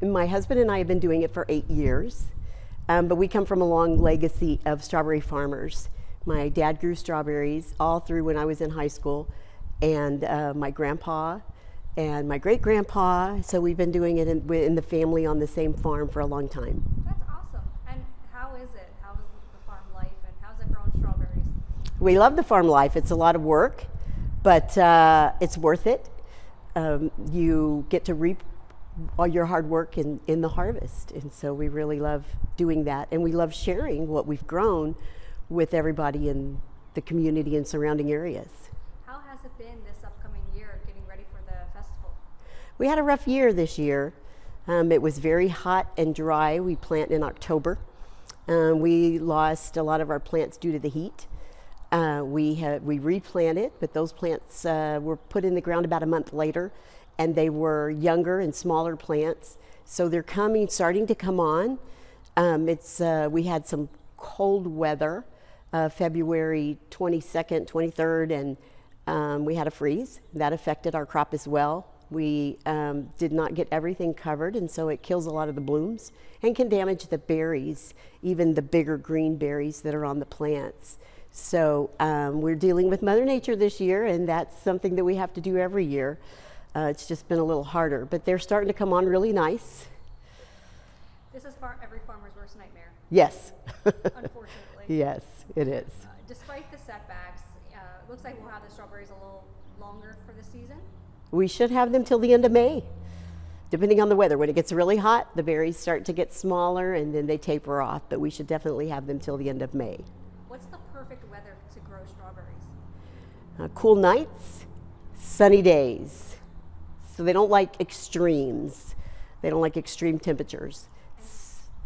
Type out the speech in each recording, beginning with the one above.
My husband and I have been doing it for 8 years, but we come from a long legacy of strawberry farmers. My dad grew strawberries all through when I was in high school, and my grandpa and my great-grandpa, so we've been doing it in the family on the same farm for a long time. That's awesome. And how is it? How is the farm life, and how's it growing strawberries? We love the farm life. It's a lot of work, but it's worth it. You get to reap all your hard work in the harvest, and so we really love doing that, and we love sharing what we've grown with everybody in the community and surrounding areas. How has it been this upcoming year getting ready for the festival? We had a rough year this year. It was very hot and dry. We plant in October. We lost a lot of our plants due to the heat. We replanted, but those plants were put in the ground about a month later, and they were younger and smaller plants. So they're starting to come on. We had some cold weather, February 22nd, 23rd, and we had a freeze. That affected our crop as well. We did not get everything covered, and so it kills a lot of the blooms and can damage the berries, even the bigger green berries that are on the plants. So we're dealing with Mother Nature this year, and that's something that we have to do every year. It's just been a little harder, but they're starting to come on really nice. This is every farmer's worst nightmare. Yes. Unfortunately. Yes, it is. Despite the setbacks, it looks like we'll have the strawberries a little longer for the season. We should have them till the end of May, depending on the weather. When it gets really hot, the berries start to get smaller and then they taper off, but we should definitely have them till the end of May. What's the perfect weather to grow strawberries? Cool nights, sunny days. So they don't like extremes. They don't like extreme temperatures.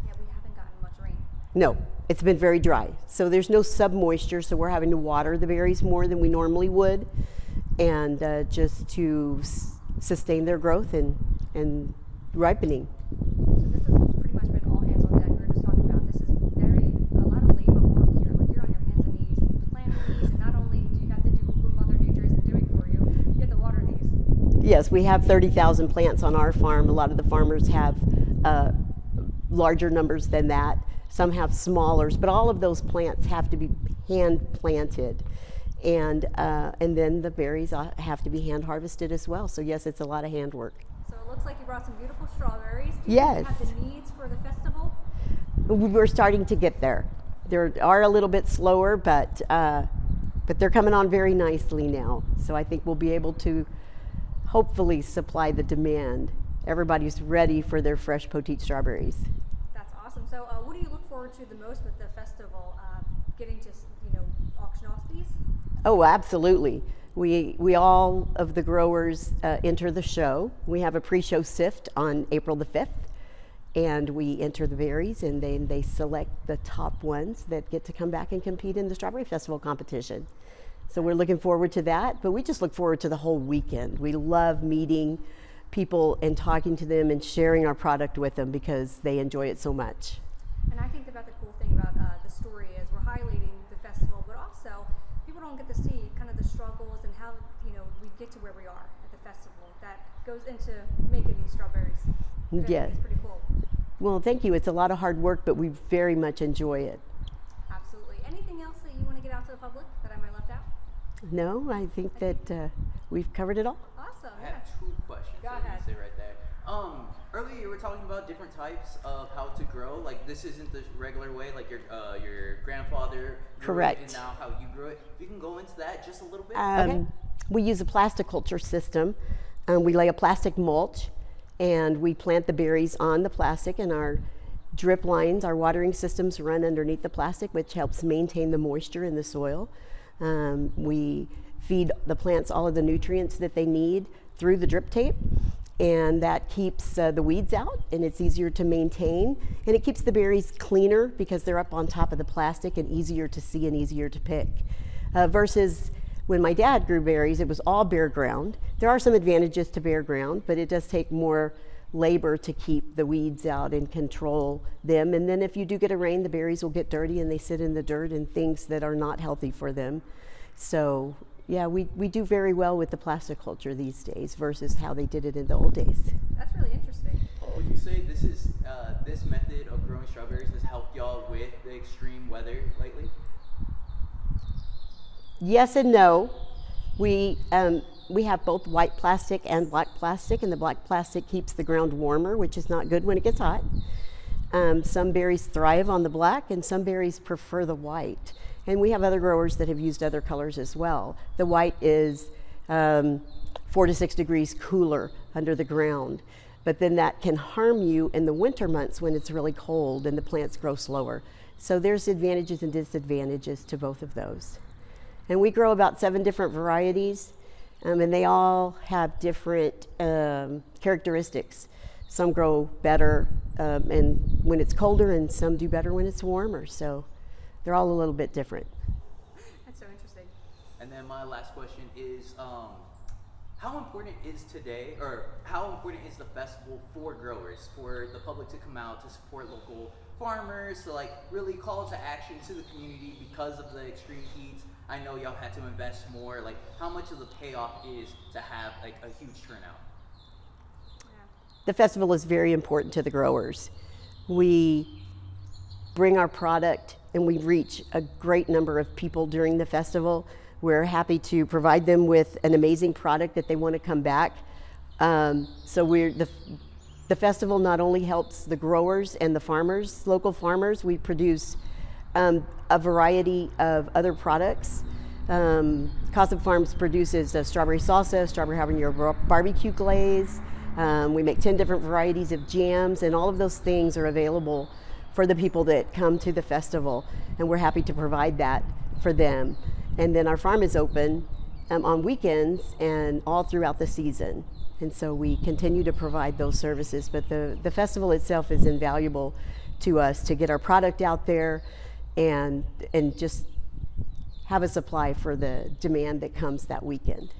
Yeah, we haven't gotten much rain. No, it's been very dry. So there's no submoisture, so we're having to water the berries more than we normally would, and just to sustain their growth and ripening. So this has pretty much been all hands on deck. We were just talking about this is a lot of labor work here. Like you're on your hands and knees planting these, and not only do you have to do what Mother Nature isn't doing for you, you have to water these. Yes, we have 30,000 plants on our farm. A lot of the farmers have larger numbers than that. Some have smallers, but all of those plants have to be hand planted. And then the berries have to be hand harvested as well. So yes, it's a lot of handwork. So it looks like you brought some beautiful strawberries. Do Yes. you have the needs for the festival? We're starting to get there. They are a little bit slower, but they're coming on very nicely now. So I think we'll be able to hopefully supply the demand. Everybody's ready for their fresh Poteet strawberries. That's awesome. So what do you look forward to the most with the festival? Getting to auction off these? Oh, absolutely. We all of the growers enter the show. We have a pre-show sift on April the 5th, and we enter the berries, and then they select the top ones that get to come back and compete in the Strawberry Festival competition. So we're looking forward to that, but we just look forward to the whole weekend. We love meeting people and talking to them and sharing our product with them because they enjoy it so much. And I think about the cool thing about the story is we're highlighting the festival, but also people don't get to see kind of the struggles and how we get to where we are at the festival. That goes into making these strawberries. Yes. It's pretty cool. Well, thank you. It's a lot of hard work, but we very much enjoy it. Absolutely. Anything else that you want to get out to the public that I might have left out? No, I think that we've covered it all. Awesome. I have two questions. Go that you ahead. say right there. Earlier you were talking about different types of how to grow. Like this isn't the regular way, like your grandfather grew Correct. it and now how you grew it. If you can go into that just a little bit. Okay. We use a plasticulture system. We lay a plastic mulch, and we plant the berries on the plastic, and our drip lines, our watering systems run underneath the plastic, which helps maintain the moisture in the soil. We feed the plants all of the nutrients that they need through the drip tape, and that keeps the weeds out, and it's easier to maintain, and it keeps the berries cleaner because they're up on top of the plastic and easier to see and easier to pick. Versus when my dad grew berries, it was all bare ground. There are some advantages to bare ground, but it does take more labor to keep the weeds out and control them. And then if you do get a rain, the berries will get dirty and they sit in the dirt and things that are not healthy for them. So yeah, we do very well with the plasticulture these days versus how they did it in the old days. That's really interesting. Oh, you say this this method of growing strawberries has helped y'all with the extreme weather lately? Yes and no. We have both white plastic and black plastic, and the black plastic keeps the ground warmer, which is not good when it gets hot. Some berries thrive on the black, and some berries prefer the white. And we have other growers that have used other colors as well. The white is 4 to 6 degrees cooler under the ground, but then that can harm you in the winter months when it's really cold and the plants grow slower. So there's advantages and disadvantages to both of those. And we grow about 7 different varieties, and they all have different characteristics. Some grow better and when it's colder, and some do better when it's warmer. So they're all a little bit different. That's so interesting. And then my last question is, how important is the festival for growers, for the public to come out to support local farmers, to like really call to action to the community because of the extreme heat? I know y'all had to invest more. Like, how much of the payoff is to have like a huge turnout? The festival is very important to the growers. We bring our product and we reach a great number of people during the festival. We're happy to provide them with an amazing product that they want to come back. So the festival not only helps the growers and the farmers, local farmers. We produce a variety of other products. Casa Farms produces a strawberry salsa, strawberry habanero barbecue glaze. We make 10 different varieties of jams, and all of those things are available for the people that come to the festival, and we're happy to provide that for them. And then our farm is open on weekends and all throughout the season. And so we continue to provide those services, but the festival itself is invaluable to us to get our product out there and just have a supply for the demand that comes that weekend.